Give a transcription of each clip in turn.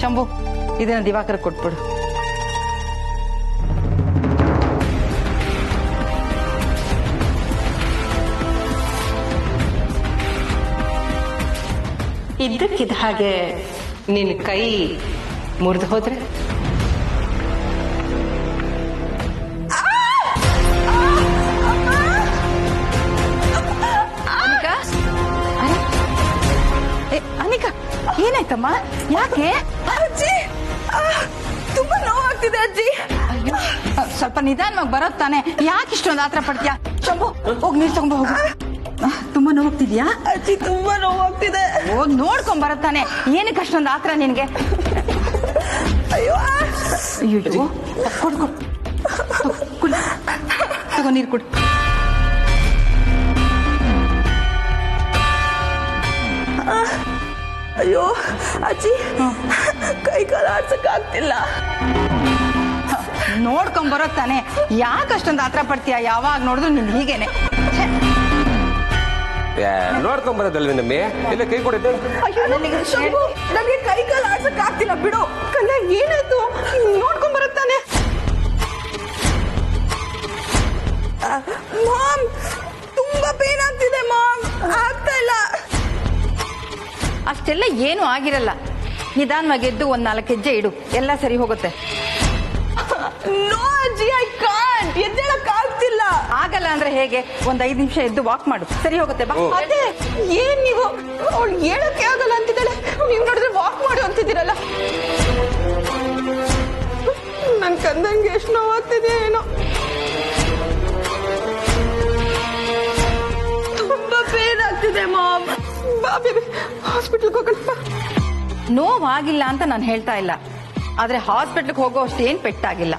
ಶಂಭು, ಇದನ್ನ ದಿವಾಕರ ಕೊಟ್ಬಿಡು. ಇದ್ದಕ್ಕಿದ್ದ ಹಾಗೆ ನಿನ್ನ ಕೈ ಮುರಿದು ಹೋದ್ರೆ ಅನಿಕಾ, ಏನಾಯ್ತಮ್ಮ? ಯಾಕೆ? ಅಜ್ಜಿ, ತುಂಬಾ ನೋವಾಗ್ತಿದೆ ಅಜ್ಜಿ. ಸ್ವಲ್ಪ ನಿಧಾನವಾಗಿ ಬರೋದ್ ತಾನೆ, ಯಾಕೆ ಇಷ್ಟೊಂದು ಆತರ ಪಡ್ತೀಯಾ? ಶಂಭು, ಹೋಗಿ ನೀರ್ ತಗೊಂಡ್ ಹೋಗು. ತುಂಬಾ ನೋವಾಗ್ತಿದ್ಯಾ? ಅಜ್ಜಿ, ತುಂಬಾ ನೋವಾಗ್ತಿದೆ. ಹೋಗಿ ನೋಡ್ಕೊಂಡ್ ಬರತ್ತಾನೆ, ಏನಕ್ಕೆ ಅಷ್ಟೊಂದು ಆತರ ನಿನ್ಗೆ? ಅಯ್ಯೋ ಅಯ್ಯೋ, ಕೊಡು ತಗೋ, ನೀರು ಕೊಡು. ಅಯ್ಯೋ ಅಜ್ಜಿ, ಕೈ ಕಾಲು ಆಡ್ಸಕ್ ಆಗ್ತಿಲ್ಲ. ನೋಡ್ಕೊಂಡ್ ಬರೋದ್ ತಾನೆ, ಯಾಕೆ ಅಷ್ಟೊಂದು ಆತರ ಪಡ್ತೀಯ? ಯಾವಾಗ ನೋಡಿದ್ರು ನಿನ್ ಹೀಗೇನೆ. ನೋಡ್ಕೊಂಡ್ ಬರೋದಲ್ವೇ ನಮ್ಮಿ? ಇಲ್ಲ ಕೈ ಕೊಡಿದ್ದೆ. ನನಗೆ ಕೈ ಕಾಲು ಆಡ್ಸಕ್ ಆಗ್ತಿಲ್ಲ, ಬಿಡು. ಕಲ್ಲ, ಏನಾಯ್ತು? ನೋಡ್ಕೊಂಡ್ ಬರುತ್ತಾನೆ. ಮಾಮ್, ತುಂಬಾ ಪೇನ್ ಆಗ್ತಿದೆ ಮಾಮ್, ಆಗ್ತಾ ಇಲ್ಲ. ಅಷ್ಟೆಲ್ಲ ಏನು ಆಗಿರಲ್ಲ, ನಿಧಾನವಾಗಿ ಎದ್ದು ಒಂದ್ 4 ಹೆಜ್ಜೆ ಇಡು, ಎಲ್ಲ ಸರಿ ಹೋಗುತ್ತೆ. ನೋ ಅಜ್ಜಿ, ಐ ಕಾಂಟ್. ಎದ್ದೇಳಕ್ ಆಗ್ತಿಲ್ಲ. ಆಗಲ್ಲ ಅಂದ್ರೆ ಹೇಗೆ? ಒಂದ್ 5 ನಿಮಿಷ ಎದ್ದು ವಾಕ್ ಮಾಡು, ಸರಿ ಹೋಗುತ್ತೆ. ಬಾ. ಅದೇ, ಏನ್ ನೀವು ಅವ್ಳು ಹೇಳಕ್ಕೆ ಆಗಲ್ಲ ಅಂತಿದ್ದಾಳೆ, ನೀವ್ ನೋಡಿದ್ರೆ ವಾಕ್ ಮಾಡು ಅಂತಿದ್ದೀರಲ್ಲ. ನನ್ ಕಂದಂಗೆ ಎಷ್ಟು ನೋವಾಗ್ತಿದೆ ಏನೋ. ತುಂಬಾ ಪೇನ್ ಆಗ್ತಿದೆ ಮಾಮ್. ಬಾ ಬೇಬಿ, ಹಾಸ್ಪಿಟಲ್ಗೆ ಹೋಗೋಣ. ನೋವಾಗಿಲ್ಲ ಅಂತ ನಾನು ಹೇಳ್ತಾ ಇಲ್ಲ, ಆದ್ರೆ ಹಾಸ್ಪಿಟ್ಲ್ಗೆ ಹೋಗೋ ಅಷ್ಟೇನ್ ಪೆಟ್ಟಾಗಿಲ್ಲ.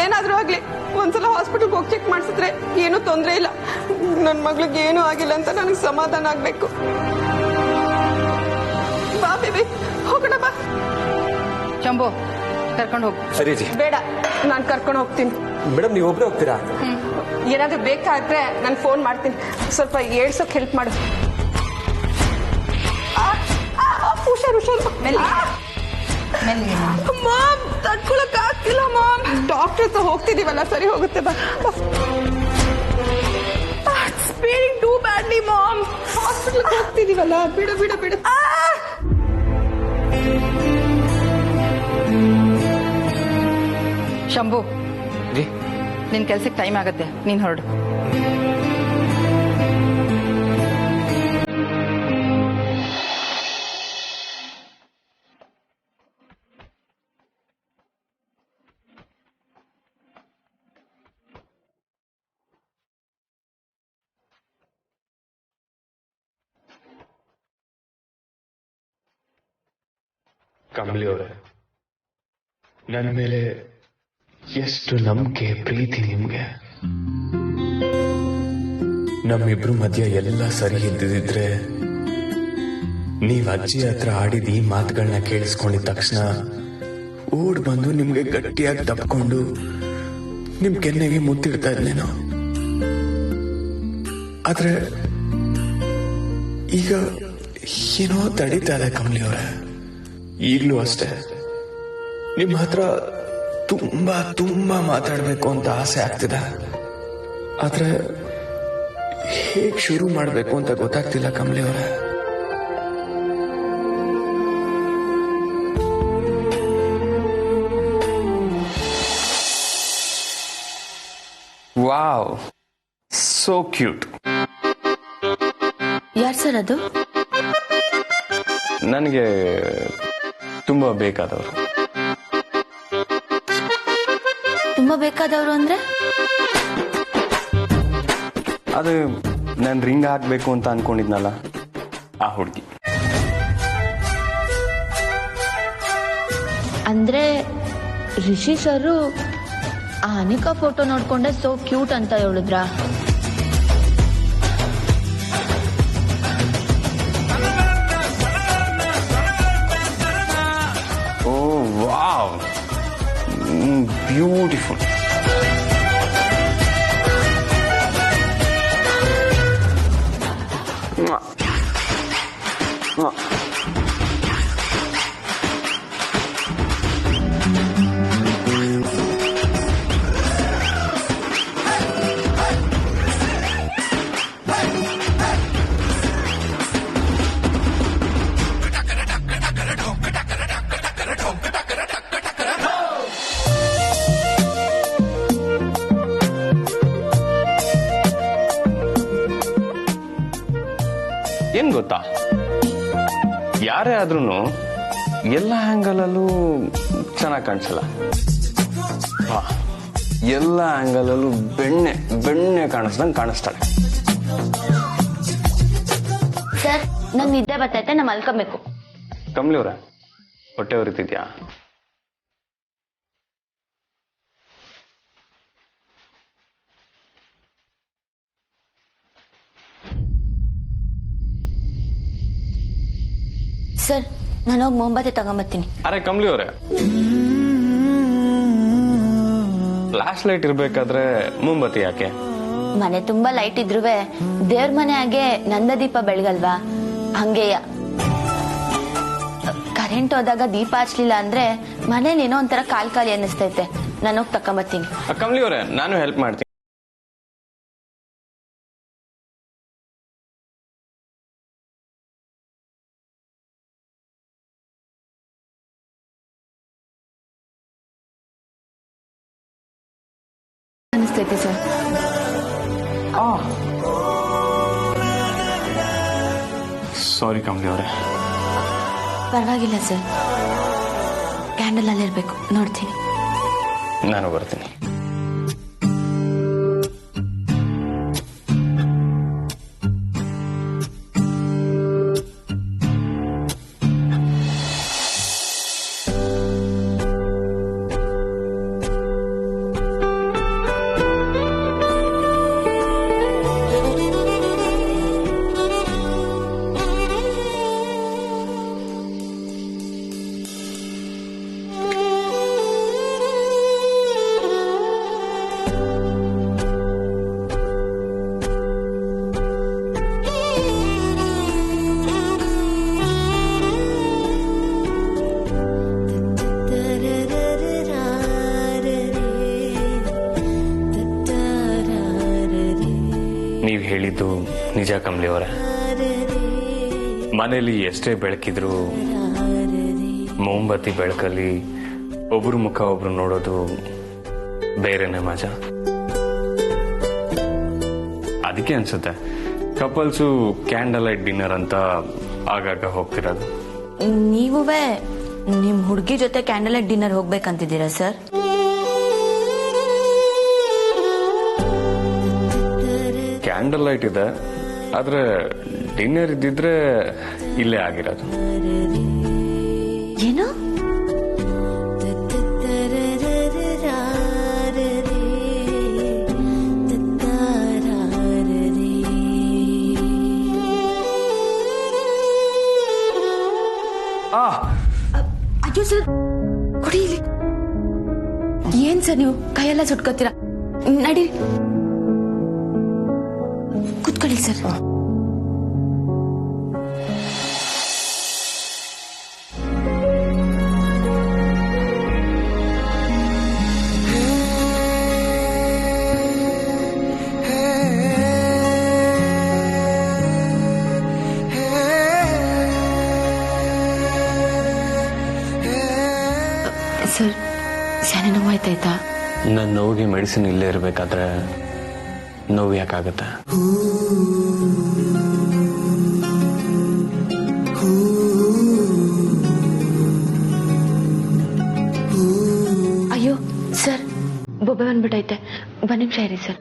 ಏನಾದ್ರೂ ಆಗ್ಲಿ, ಒಂದ್ಸಲ ಹಾಸ್ಪಿಟಲ್ಗೆ ಹೋಗಿ ಚೆಕ್ ಮಾಡಿಸಿದ್ರೆ ಏನೂ ತೊಂದ್ರೆ ಇಲ್ಲ. ನನ್ ಮಗ್ಳಿಗೆ ಏನೂ ಆಗಿಲ್ಲ ಅಂತ ನನಗೆ ಸಮಾಧಾನ ಆಗ್ಬೇಕು. ಬಾ ಬೇಬಿ, ಹೋಗೋಣ ಬಾ. ಶಂಭು, ಕರ್ಕೊಂಡು ಹೋಗು. ಸರಿ ಜಿ. ಬೇಡ, ನಾನ್ ಕರ್ಕೊಂಡು ಹೋಗ್ತೀನಿ. ಮೇಡಮ್, ನೀವು ಒಬ್ಬರೇ ಹೋಗ್ತೀರಾ? ಏನಾದ್ರೂ ಬೇಕಾದ್ರೆ ನಾನು ಫೋನ್ ಮಾಡ್ತೀನಿ, ಸ್ವಲ್ಪ ಏಳ್ಸೋಕ್ ಹೆಲ್ಪ್ ಮಾಡು. ಹುಷಾರು ಹುಷಾರು. ಮಾಮ್, ತಡ್ಕೊಳಕ್ ಆಗ್ತಿಲ್ಲ ಮಾಮ್. ಡಾಕ್ಟರ್ ಹತ್ರ ಹೋಗ್ತಿದೀವಲ್ಲ, ಸರಿ ಹೋಗುತ್ತೆ. ಬಾ. ಸ್ಪೀರಿಂಗ್ ಟೂ ಬ್ಯಾಡ್ಲಿ ಮಾಮ್. ಹಾಸ್ಪಿಟಲ್ ಹೋಗ್ತಿದೀವಲ್ಲ, ಬಿಡು ಬಿಡು ಬಿಡು. ಶಂಭು, ಜಿ, ನಿನ್ ಕೆಲ್ಸಕ್ಕೆ ಟೈಮ್ ಆಗತ್ತೆ, ನೀನ್ ಹೊರಡು. ಕಮಲಿ ಅವರೇ, ನನ್ನ ಮೇಲೆ ಎಷ್ಟು ನಂಬಿಕೆ ಪ್ರೀತಿ ನಿಮ್ಗೆ. ನಮ್ಮಿಬ್ರು ಮಧ್ಯ ಎಲ್ಲ ಸರಿ ಇದ್ದಿದ್ರೆ, ನೀವ್ ಅಜ್ಜಿ ಹತ್ರ ಆಡಿದ ಈ ಮಾತುಗಳನ್ನ ಕೇಳಿಸ್ಕೊಂಡಿದ ತಕ್ಷಣ ಓಡ್ ಬಂದು ನಿಮ್ಗೆ ಗಟ್ಟಿಯಾಗಿ ತಪ್ಕೊಂಡು ನಿಮ್ ಕೆನ್ನೆಗೆ ಮುತ್ತಿಡ್ತಾ ಇದ್ನೇನೋ. ಆದ್ರೆ ಈಗ ಏನೋ ತಡೀತಾ ಇದೆ ಕಮಲಿ ಅವರೇ. ಈಗ್ಲೂ ಅಷ್ಟೇ, ನಿಮ್ಮ ಹತ್ರ ತುಂಬಾ ತುಂಬಾ ಮಾತಾಡ್ಬೇಕು ಅಂತ ಆಸೆ ಆಗ್ತಿದೆ. ಆದ್ರೆ ಹೇಗ್ ಶುರು ಮಾಡ್ಬೇಕು ಅಂತ ಗೊತ್ತಾಗ್ತಿಲ್ಲ ಕಮಲಿ ಅವರೇ. Wow, so cute. ಯಾರ್ ಸರ್ ಅದು? ನನಗೆ ತುಂಬಾ ಬೇಕಾದವರು. ತುಂಬಾ ಬೇಕಾದವರು ಅಂದ್ರೆ? ಅದು ನಾನು ರಿಂಗ್ ಹಾಕ್ಬೇಕು ಅಂತ ಅನ್ಕೊಂಡಿದ್ನಲ್ಲ, ಆ ಹುಡುಗಿ. ಅಂದ್ರೆ ರಿಷಿ ಸರು ಆ ಅನಿಕಾ ಫೋಟೋ ನೋಡ್ಕೊಂಡೆ ಸೋ ಕ್ಯೂಟ್ ಅಂತ ಹೇಳಿದ್ರಾ? ಓ ವಾವ್, ಬ್ಯೂಟಿಫುಲ್. ಏನ್ ಗೊತ್ತಾ, ಯಾರೇ ಆದ್ರೂ ಎಲ್ಲ ಆಂಗಲಲ್ಲೂ ಚೆನ್ನಾಗಿ ಕಾಣಿಸಲ್ಲ. ಎಲ್ಲ ಆಂಗಲಲ್ಲೂ ಬೆಣ್ಣೆ ಬೆಣ್ಣೆ ಕಾಣಿಸ್ದಂಗೆ ಕಾಣಿಸ್ತಾಳೆ. ಸರ್ ನಂಗೆ ನಿದ್ದೆ ಬರ್ತೈತೆ, ನಾ ಮಲ್ಕೊಬೇಕು. ಕಮಲಿ ಅವ್ರ ಹೊಟ್ಟೆ ಉರಿತಿದ್ಯಾ? ಸರ್ ನಾನು ಹೋಗಿ ಮೊಂಬತ್ತಿ ತಗೊಂಬರ್ತೀನಿ. ಅರೆ ಕಮಲಿ ಅವ್ರೆ, ಫ್ಲಾಶ್ ಲೈಟ್ ಇರ್ಬೇಕಾದ್ರೆ ಮೊಂಬತ್ತಿ ಯಾಕೆ? ಮನೆ ತುಂಬಾ ಲೈಟ್ ಇದ್ರುವೆ ದೇವ್ರ ಮನೆ ಹಾಗೆ ನಂದದೀಪ ಬೆಳಗಲ್ವಾ, ಹಂಗೆಯ ಕರೆಂಟ್ ಹೋದಾಗ ದೀಪ ಹಚ್ಲಿಲ್ಲ ಅಂದ್ರೆ ಮನೇಲಿ ಏನೋ ಒಂಥರ ಖಾಲಿ ಅನ್ನಿಸ್ತೈತೆ. ನಾನು ಹೋಗಿ ತಕೊಂಬರ್ತೀನಿ. ಕಮಲಿ ಅವ್ರೆ, ನಾನು ಹೆಲ್ಪ್ ಮಾಡ್ತೀನಿ. ಅನಿಸ್ತೈತೆ ಸರ್. ಸಾರಿ ಕಮಲಿ ಅವರೇ. ಪರವಾಗಿಲ್ಲ ಸರ್, ಕ್ಯಾಂಡಲ್ ಅಲ್ಲಿರ್ಬೇಕು, ನೋಡ್ತೀನಿ. ನಾನು ಬರ್ತೀನಿ. ನೀವ್ ಹೇಳಿದ್ದು ನಿಜ ಕಮಲಿ ಅವರೇ. ಮನೇಲಿ ಎಷ್ಟೇ ಬೆಳಕಿದ್ರು ಮೊಂಬತ್ತಿ ಬೆಳಕಲ್ಲಿ ಒಬ್ರು ಮುಖ ಒಬ್ರು ನೋಡೋದು ಬೇರೆನೆ ಮಜಾ. ಅದಕ್ಕೆ ಅನ್ಸುತ್ತೆ ಕಪಲ್ಸು ಕ್ಯಾಂಡಲ್ ಲೈಟ್ ಡಿನ್ನರ್ ಅಂತ ಆಗಾಗ ಹೋಗ್ತಿರೋದು. ನೀವುವೇ ನಿಮ್ ಹುಡುಗಿ ಜೊತೆ ಕ್ಯಾಂಡಲ್ ಲೈಟ್ ಡಿನ್ನರ್ ಹೋಗ್ಬೇಕಂತಿದ್ದೀರಾ ಸರ್? ಕ್ಯಾಂಡಲ್ ಲೈಟ್ ಇದೆ, ಆದ್ರೆ ಡಿನ್ನರ್ ಇದ್ದಿದ್ರೆ ಇಲ್ಲೇ ಆಗಿರೋದು. ಏನು? ಅಯ್ಯೋ ಸರ್, ಕೊಡಿ ಇಲ್ಲಿ. ಏನ್ ಸರ್ ನೀವು ಕೈಯೆಲ್ಲ ಸುಟ್ಕೋತೀರಾ? ನಡಿ, ಕೂತ್ಕೊಳ್ಳಿ ಸರ್. ಸರ್ ಸ್ಯಾನೆ ನೋವಾಯ್ತಾಯ್ತಾ? ನನ್ನ ನೋವಿಗೆ ಮೆಡಿಸಿನ್ ಇಲ್ಲೇ ಇರಬೇಕಾದ್ರೆ ನೋವು ಯಾಕಾಗತ್ತೆ? ಅಯ್ಯೋ ಸರ್, ಬೊಬ್ಬೆ ಬಂದ್ಬಿಟ್ಟೈತೆ, ಒಂದ್ ನಿಮಿಷ ಇರಿ ಸರ್.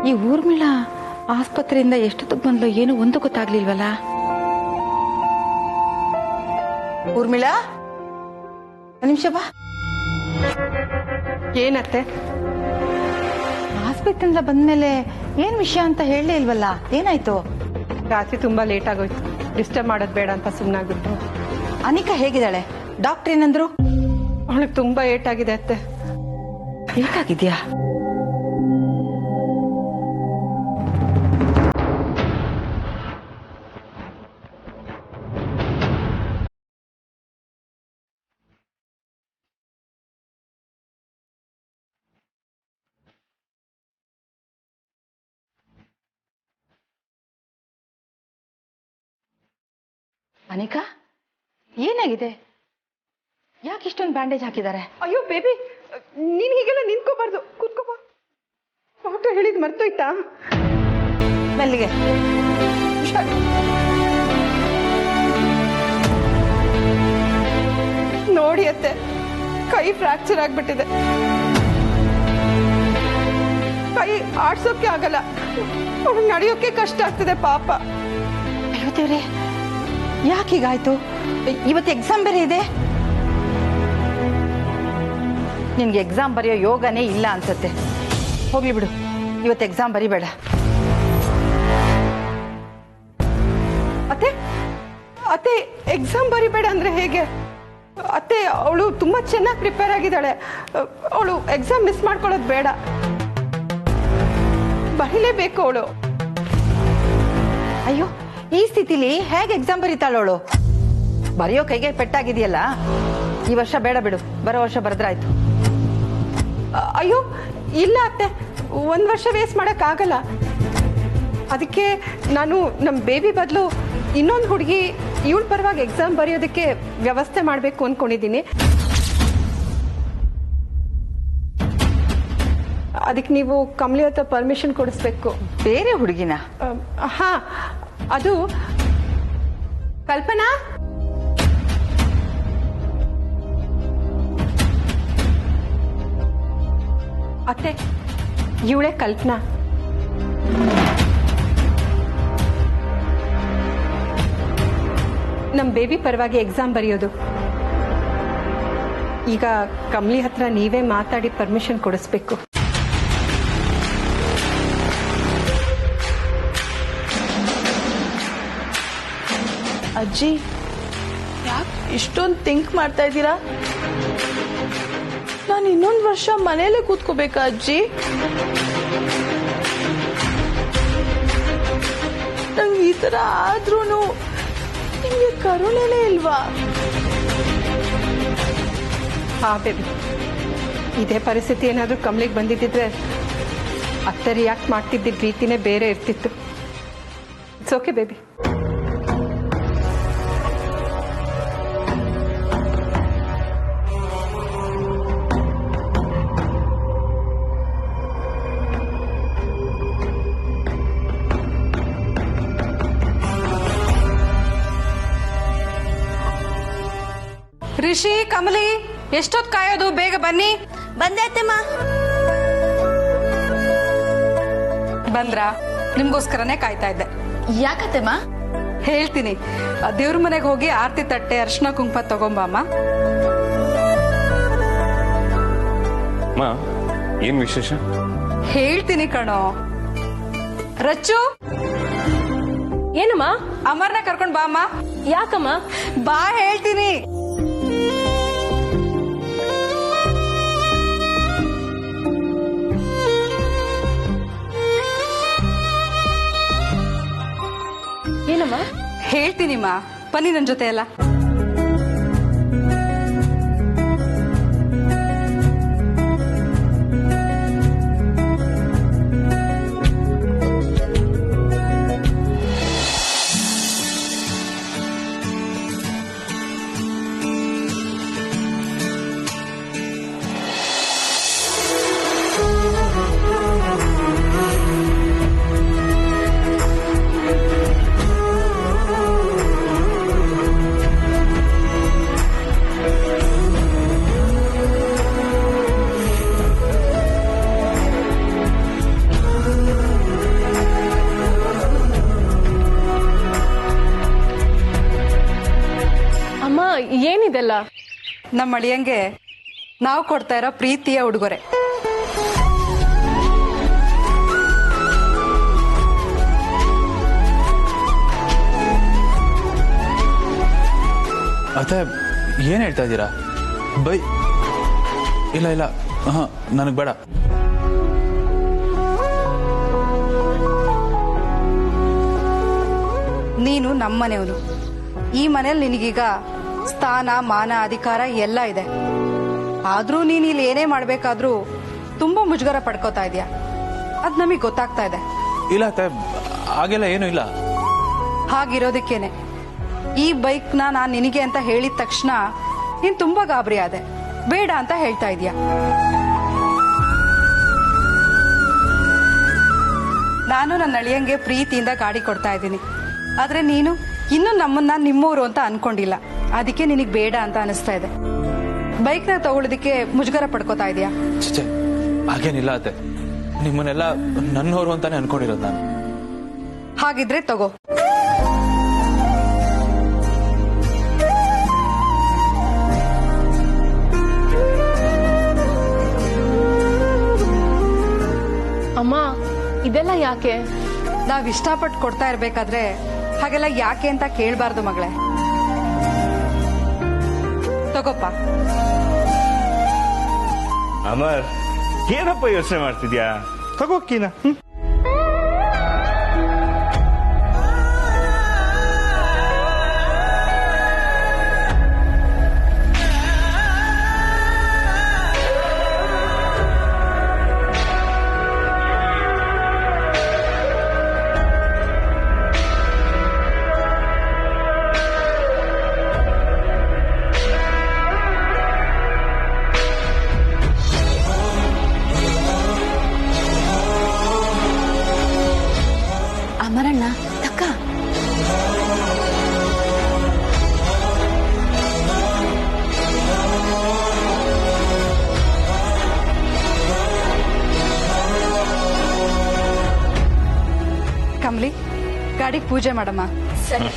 ಈ ಊರ್ಮಿಳಾ ಆಸ್ಪತ್ರೆಯಿಂದ ಎಷ್ಟೊತ್ತಿಗೆ ಬಂದ್ಲು ಏನು ಒಂದು ಗೊತ್ತಾಗ್ಲಿಲ್ವಲ್ಲ. ಊರ್ಮಿಳಾ, ಒಂದ್ ನಿಮಿಷ ಬಾ. ಏನತ್ತೆ? ಆಸ್ಪತ್ರೆಯಿಂದ ಬಂದ್ಮೇಲೆ ಏನ್ ವಿಷಯ ಅಂತ ಹೇಳಲೇ ಇಲ್ವಲ್ಲ, ಏನಾಯ್ತು? ರಾತ್ರಿ ತುಂಬಾ ಲೇಟ್ ಆಗೋಯ್ತು, ಡಿಸ್ಟರ್ಬ್ ಮಾಡೋದು ಬೇಡ ಅಂತ ಸುಮ್ಮನಾಗ್ಬಿಟ್ಟು. ಅನಿಕಾ ಹೇಗಿದ್ದಾಳೆ? ಡಾಕ್ಟರ್ ಏನಂದ್ರು? ಅವಳಿಗೆ ತುಂಬಾ ಏಟಾಗಿದೆ ಅತ್ತೆ. ಏಟಾಗಿದ್ಯಾ? ಅನಿಕಾ, ಏನಾಗಿದೆ? ಯಾಕೆ ಇಷ್ಟೊಂದು ಬ್ಯಾಂಡೇಜ್ ಹಾಕಿದ್ದಾರೆ? ಅಯ್ಯೋ ಬೇಬಿ, ನೀನ್ ಹೀಗೆಲ್ಲ ನಿಂತ್ಕೋಬಾರ್ದು, ಕೂತ್ಕೋಬಾ. ಡಾಕ್ಟರ್ ಹೇಳಿದ್ ಮರ್ತೋಯ್ತಾ? ಮೆಲ್ಲಿಗೆ. ನೋಡಿ ಅತ್ತೆ, ಕೈ ಫ್ರಾಕ್ಚರ್ ಆಗ್ಬಿಟ್ಟಿದೆ. ಕೈ ಆಡ್ಸೋಕೆ ಆಗಲ್ಲ, ಅವ್ಳಿಗೆ ನಡೆಯೋಕೆ ಕಷ್ಟ ಆಗ್ತಿದೆ ಪಾಪ. ಅಯ್ಯೋ ದೇವ್ರೆ, ಯಾಕೀಗಾಯ್ತು? ಇವತ್ತು ಎಕ್ಸಾಮ್ ಬೇರೆ ಇದೆ. ನಿನ್ಗೆ ಎಕ್ಸಾಮ್ ಬರೆಯೋ ಯೋಗನೇ ಇಲ್ಲ ಅನ್ಸತ್ತೆ. ಹೋಗ್ಲಿ ಬಿಡು, ಇವತ್ತು ಎಕ್ಸಾಮ್ ಬರಿಬೇಡ. ಅತ್ತೆ ಅತ್ತೆ, ಎಕ್ಸಾಮ್ ಬರಿಬೇಡ ಅಂದ್ರೆ ಹೇಗೆ ಅತ್ತೆ? ಅವಳು ತುಂಬಾ ಚೆನ್ನಾಗಿ ಪ್ರಿಪೇರ್ ಆಗಿದ್ದಾಳೆ. ಅವಳು ಎಕ್ಸಾಮ್ ಮಿಸ್ ಮಾಡ್ಕೊಳ್ಳೋದು ಬೇಡ, ಬರೀಲೇಬೇಕು ಅವಳು. ಅಯ್ಯೋ, ಈ ಸ್ಥಿತಿಲಿ ಹೇಗೆ ಎಕ್ಸಾಮ್ ಬರೀತಾಳವಳು? ಬರೆಯೋ ಕೈಗೆ ಪೆಟ್ಟಾಗಿದೆಯಲ್ಲ, ಈ ವರ್ಷ ಬೇಡ ಬಿಡು, ಬರೋ ವರ್ಷ ಬರೆದ್ರಾಯ್ತು. ಅಯ್ಯೋ ಇಲ್ಲ ಅತ್ತೆ, ಒಂದ್ ವರ್ಷ ವೇಸ್ಟ್ ಮಾಡಕ್ ಆಗಲ್ಲ. ಅದಕ್ಕೆ ನಾನು ನಮ್ ಬೇಬಿ ಬದಲು ಇನ್ನೊಂದು ಹುಡುಗಿ ಇವಳ ಪರವಾಗಿ ಎಕ್ಸಾಮ್ ಬರೆಯೋದಕ್ಕೆ ವ್ಯವಸ್ಥೆ ಮಾಡ್ಬೇಕು ಅನ್ಕೊಂಡಿದ್ದೀನಿ. ಅದಕ್ಕೆ ನೀವು ಕಮಲಿ ಹತ್ರ ಪರ್ಮಿಷನ್ ಕೊಡಿಸ್ಬೇಕು. ಬೇರೆ ಹುಡುಗಿನ? ಹಾ, ಅದು ಕಲ್ಪನಾ. ಅತ್ತೆ, ಇವಳೇ ಕಲ್ಪನಾ. ನಮ್ ಬೇಬಿ ಪರವಾಗಿ ಎಕ್ಸಾಮ್ ಬರೆಯೋದು. ಈಗ ಕಮಲಿ ಹತ್ರ ನೀವೇ ಮಾತಾಡಿ ಪರ್ಮಿಷನ್ ಕೊಡಿಸ್ಬೇಕು. ಅಜ್ಜಿ, ಯಾಕೆ ಇಷ್ಟೊಂದು ಥಿಂಕ್ ಮಾಡ್ತಾ ಇದ್ದೀರಾ? ನಾನು ಇನ್ನೊಂದು ವರ್ಷ ಮನೆಯಲ್ಲೇ ಕೂತ್ಕೋಬೇಕಾ ಅಜ್ಜಿ? ನಂಗೆ ಈ ತರ ಆದ್ರೂ ನಿಮ್ಗೆ ಕರುಣೆನೇ ಇಲ್ವಾ? ಹಾ ಬೇಬಿ, ಇದೇ ಪರಿಸ್ಥಿತಿ ಏನಾದ್ರೂ ಕಮಲಿಗೆ ಬಂದಿದ್ದಿದ್ರೆ ಅತ್ತೆ ರಿಯಾಕ್ಟ್ ಮಾಡ್ತಿದ್ದ ರೀತಿನೇ ಬೇರೆ ಇರ್ತಿತ್ತು. It's okay baby. Rishi, Kamali, ಎಷ್ಟೊತ್ತು ಕಾಯೋದು? ಬೇಗ ಬನ್ನಿ. ಬಂದೆ ಅತ್ತೆಮ್ಮ. ಬಂದ್ರಾ? ನಿಮ್ಗೋಸ್ಕರನೇ ಕಾಯ್ತಾ ಇದ್ದೆ. ಯಾಕತ್ತೆಮ್ಮ? ಹೇಳ್ತೀನಿ. ದೇವ್ರ ಮನೆಗೆ ಹೋಗಿ ಆರತಿ ತಟ್ಟೆ, ಅರ್ಶಿನ ಕುಂಕುಮ ತಗೊಂಬಮ್ಮ. ಏನ್ ವಿಶೇಷ? ಹೇಳ್ತೀನಿ ಕಣೋ. ರಚ್ಚು, ಏನಮ್ಮ? ಅಮರ್ನ ಕರ್ಕೊಂಡ್ ಬಾ ಅಮ್ಮ. ಯಾಕಮ್ಮ? ಬಾ, ಹೇಳ್ತೀನಿ. ಏನಮ್ಮ? ಹೇಳ್ತೀನಿಮ್ಮ, ಬನ್ನಿ ನನ್ ಜೊತೆ ಎಲ್ಲ. ಏನಿದೆಲ್ಲ? ನಮ್ಮ ಅಳಿಯಂಗೆ ನಾವು ಕೊಡ್ತಾ ಇರೋ ಪ್ರೀತಿಯ ಉಡುಗೊರೆ. ಅತ್ತೆ ಏನ್ ಹೇಳ್ತಾ ಇದ್ದೀರಾ? ಬೈ ಇಲ್ಲ ಇಲ್ಲ, ನನಗೆ ಬೇಡ. ನೀನು ನಮ್ಮನೆಯವನು. ಈ ಮನೇಲಿ ನಿನಗೀಗ ಸ್ಥಾನ ಮಾನ ಅಧಿಕಾರ ಎಲ್ಲ ಇದೆ. ಆದ್ರೂ ನೀನ್ ಇಲ್ಲಿ ಏನೇ ಮಾಡ್ಬೇಕಾದ್ರೂ ತುಂಬಾ ಮುಜುಗರ ಪಡ್ಕೋತಾ ಇದೀಯ. ಅದ್ ನಮಗ್ ಗೊತ್ತಾಗ್ತಾ ಇದೆ. ಇಲ್ಲ ಅತ್ತೆ, ಹಾಗೆಲ್ಲ ಏನೂ ಇಲ್ಲ. ಹಾಗಿರೋದಕ್ಕೇನೆ ಈ ಬೈಕ್ ನಾನ್ ನಿನಗೆ ಅಂತ ಹೇಳಿದ ತಕ್ಷಣ ನೀನ್ ತುಂಬಾ ಗಾಬರಿ ಆದೆ. ಬೇಡ ಅಂತ ಹೇಳ್ತಾ ಇದೀಯ. ನಾನು ನನ್ನ ಅಳಿಯಂಗೆ ಪ್ರೀತಿಯಿಂದ ಗಾಡಿ ಕೊಡ್ತಾ ಇದ್ದೀನಿ. ಆದ್ರೆ ನೀನು ಇನ್ನೂ ನಮ್ಮನ್ನ ನಿಮ್ಮೂರು ಅಂತ ಅನ್ಕೊಂಡಿಲ್ಲ. ಅದಕ್ಕೆ ನಿನಗ್ ಬೇಡ ಅಂತ ಅನಿಸ್ತಾ ಇದೆ. ಬೈಕ್ನ ತಗೊಳ್ಳೋದಕ್ಕೆ ಮುಜುಗರ ಪಡ್ಕೋತಾ ಇದೀಯಾ? ಛೇ, ಹಾಗೇನಿಲ್ಲ ಅತ್ತೆ. ನಿಮ್ಮನ್ನೆಲ್ಲ ನನ್ನವರು ಅಂತಾನೆ ಅನ್ಕೊಂಡಿರೋದು ನಾನು. ಹಾಗಿದ್ರೆ ತಗೋ. ಅಮ್ಮ, ಇದೆಲ್ಲ ಯಾಕೆ? ನಾವ್ ಇಷ್ಟಪಟ್ಟು ಕೊಡ್ತಾ ಇರ್ಬೇಕಾದ್ರೆ ಹಾಗೆಲ್ಲ ಯಾಕೆ ಅಂತ ಕೇಳ್ಬಾರ್ದು ಮಗಳೇ. ತಗೋಪ್ಪ. ಅಮರ್, ಏನಪ್ಪ ಯೋಚನೆ ಮಾಡ್ತಿದ್ಯಾ? ತಗೋಕಿನ. ಅಮರಣ್ಣ ತಕ್ಕ ಕಮಲಿ, ಗಾಡಿಗೆ ಪೂಜೆ ಮಾಡಮ್ಮ. ಸರಿ.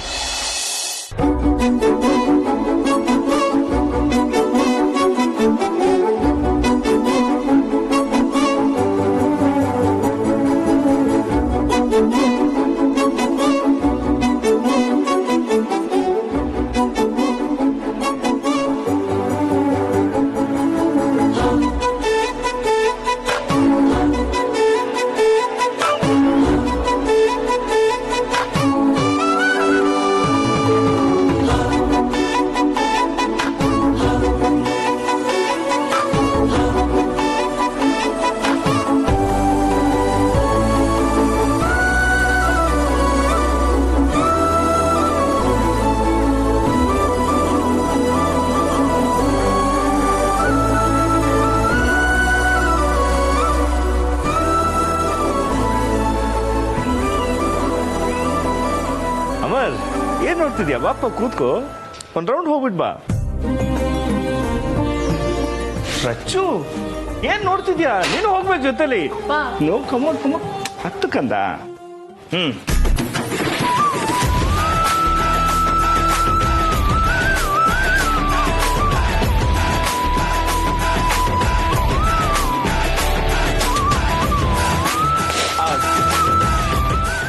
ಅಮರ್, ಏನ್ ನೋಡ್ತಿದ್ಯಾ? ಬಾಪ ಕೂತ್ಕೋ, ಒಂದ್ ರೌಂಡ್ ಹೋಗ್ಬಿಟ್ ಬಾ. ರಚ್ಚು, ಏನ್ ನೋಡ್ತಿದ್ಯಾ? ನೀನು ಹೋಗ್ಬೇಕು ಜೊತೆಲಿ. ನೋ, ಕಮೋನ್ ಕಮೋನ್, ಹತ್ತು ಕಂದ.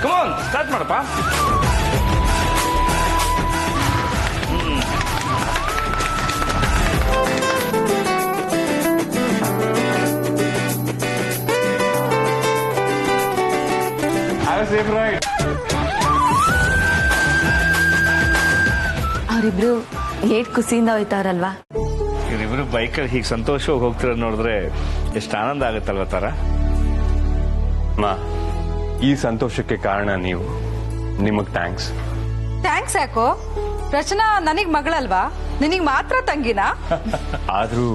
ಕಮೋನ್, ಸ್ಟಾರ್ಟ್ ಮಾಡಪ್ಪ. ಅವರಿಬ್ರು ಏಟ್ ಖುಷಿಯಿಂದ ಹೋಯ್ತಾರಲ್ವಾ? ಇವರಿಬ್ರು ಬೈಕಲ್ಲಿ ಹೀಗೆ ಸಂತೋಷವಾಗಿ ಹೋಗ್ತಿರೋದು ನೋಡಿದ್ರೆ ಎಷ್ಟು ಆನಂದ ಆಗುತ್ತಲ್ವ ತಾರ? ಮಾ, ಈ ಸಂತೋಷಕ್ಕೆ ಕಾರಣ ನೀವು. ನಿಮಗ್ ಥ್ಯಾಂಕ್ಸ್. ಥ್ಯಾಂಕ್ಸ್ ಯಾಕೋ? ರಚನಾ ನನಗ್ ಮಗಳಲ್ವಾ? ನಿನಗ್ ಮಾತ್ರ ತಂಗಿನಾ? ಆದ್ರೂ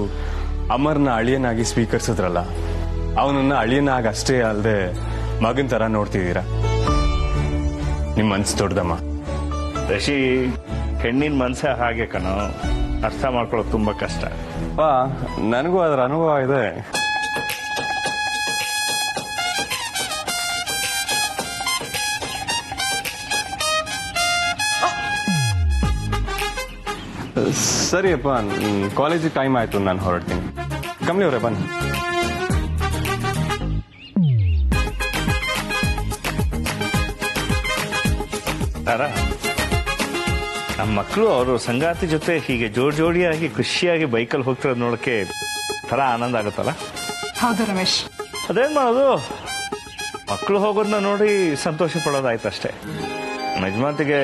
ಅಮರ್ನ ಅಳಿಯನಾಗಿ ಸ್ವೀಕರಿಸಿದ್ರಲ್ಲ, ಅವನನ್ನ ಅಳಿಯನಾಗಿ ಅಷ್ಟೇ ಅಲ್ಲದೆ ಮಗನ್ ತರ ನೋಡ್ತಿದ್ದೀರಾ. ನಿಮ್ ಮನ್ಸು ದೊಡ್ಡದಮ್ಮ. ರಶಿ, ಹೆಣ್ಣಿನ ಮನ್ಸ ಹಾಗೆ ಕಣೋ, ಅರ್ಥ ಮಾಡ್ಕೊಳ್ಳೋದು ತುಂಬಾ ಕಷ್ಟ. ನನಗೂ ಅದರ ಅನುಭವ ಇದೆ. ಸರಿಯಪ್ಪ, ಕಾಲೇಜಿಗೆ ಟೈಮ್ ಆಯ್ತು, ನಾನು ಹೊರಡ್ತೀನಿ. ಕಮಲಿ ಅವರೇ ಬನ್ನಿ. ತಾರಾ, ನಮ್ಮ ಮಕ್ಕಳು ಅವರು ಸಂಗಾತಿ ಜೊತೆ ಹೀಗೆ ಜೋಡಿಯಾಗಿ ಖುಷಿಯಾಗಿ ಬೈಕಲ್ಲಿ ಹೋಗ್ತಿರೋದು ನೋಡಕ್ಕೆ ಥರ ಆನಂದ ಆಗುತ್ತಲ್ಲ. ಹೌದು ರಮೇಶ್. ಅದೇನ್ ಮಾಡೋದು, ಮಕ್ಕಳು ಹೋಗೋದನ್ನ ನೋಡಿ ಸಂತೋಷ ಪಡೋದಾಯ್ತು ಅಷ್ಟೇ. ನಮ್ಮ ಯಜಮಾನ್ತಿಗೆ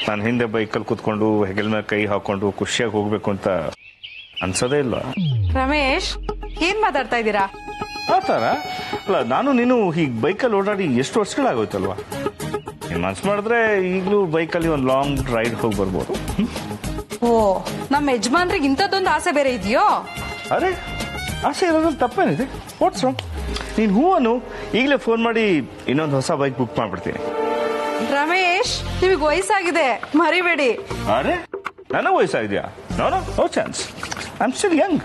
ನಾನು ಹಿಂದೆ ಬೈಕಲ್ಲಿ ಕೂತ್ಕೊಂಡು ಹೆಗಲ ಮೇಲೆ ಕೈ ಹಾಕೊಂಡು ಖುಷಿಯಾಗಿ ಹೋಗ್ಬೇಕು ಅಂತ ಅನ್ಸೋದೇ ಇಲ್ಲ. ರಮೇಶ್, ಏನ್ ಮಾತಾಡ್ತಾ ಇದ್ದೀರಾ? ಆ ಥರ ಅಲ್ಲ, ನಾನು ನೀನು ಹೀಗೆ ಬೈಕಲ್ಲಿ ಓಡಾಡಿ ಎಷ್ಟು ವರ್ಷಗಳಾಗೋಯ್ತಲ್ವಾ. ನೀನು ಮನ್ಸು ಮಾಡಿದ್ರೆ ಈಗಲೂ ಬೈಕಲ್ಲಿ ಒಂದು ಲಾಂಗ್ ರೈಡ್ ಹೋಗಿ ಬರ್ಬೋದು. ಓ, ನಮ್ಮ ಯಜಮಾನ್ರಿಗೆ ಇಂಥದ್ದೊಂದು ಆಸೆ ಬೇರೆ ಇದೆಯೋ? ಅರೆ, ಆಸೆ ಇರೋದ್ರಲ್ಲಿ ತಪ್ಪೇನಿದೆ? What's wrong? ನೀನು ಹೂವನ್ನು ಈಗಲೇ ಫೋನ್ ಮಾಡಿ ಇನ್ನೊಂದು ಹೊಸ ಬೈಕ್ ಬುಕ್ ಮಾಡ್ಬಿಡ್ತೀನಿ. ರಮೇಶ್, ನಿಮಗೆ ವಯಸ್ಸಾಗಿದೆ, ಮರಿಬೇಡಿ. ಅರೆ, ನನಗೆ ವಯಸ್ಸಾಗಿದೆಯಾ? No chance. I am still Young.